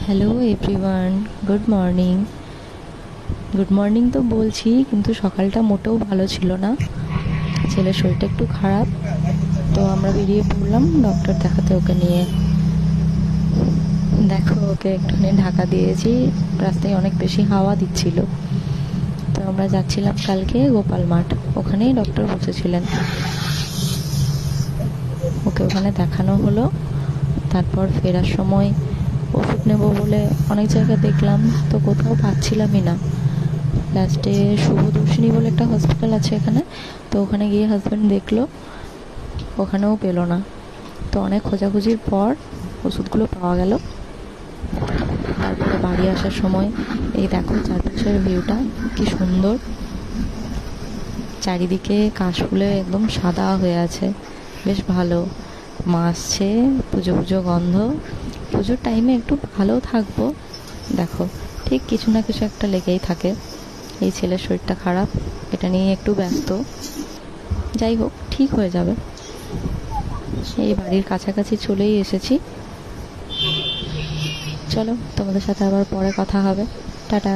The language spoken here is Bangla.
Hello everyone, good morning. Good morning তো বলছি, কিন্তু সকালটা মোটেও ভালো ছিল না। ছেলের শরীরটা একটু খারাপ, তো আমরা বেরিয়ে পড়লাম ডক্টর দেখাতে ওকে নিয়ে। দেখো, ওকে একটুখানি ঢাকা দিয়েছি, রাস্তায় অনেক বেশি হাওয়া দিচ্ছিল। তো আমরা যাচ্ছিলাম কালকে গোপাল মাঠ, ওখানেই ডক্টর বসেছিলেন। ওকে ওখানে দেখানো হলো। তারপর ফেরার সময় ওষুধ নেব বলে অনেক জায়গায় দেখলাম, তো কোথাও পাচ্ছিলামই না। লাস্টে শুভদর্শিনী বলে একটা হসপিটাল আছে এখানে, তো ওখানে গিয়ে হাজব্যান্ড দেখলো, ওখানেও পেলো না। তো অনেক খোঁজাখুঁজির পর ওষুধগুলো পাওয়া গেল। তারপরে বাড়ি আসার সময় এই দেখো চারপাশের ভিউটা কি সুন্দর। চারিদিকে কাশফুলে একদম সাদা হয়ে আছে, বেশ ভালো। মা আসছে, পুজো পুজো গন্ধ। পুজোর টাইমে একটু ভালো থাকবো, দেখো ঠিক কিছু না কিছু একটা লেগেই থাকে। এই ছেলের শরীরটা খারাপ, এটা নিয়ে একটু ব্যস্ত। যাই হোক, ঠিক হয়ে যাবে। এই বাড়ির কাছাকাছি চলেই এসেছি। চলো, তোমাদের সাথে আবার পরে কথা হবে। টাটা।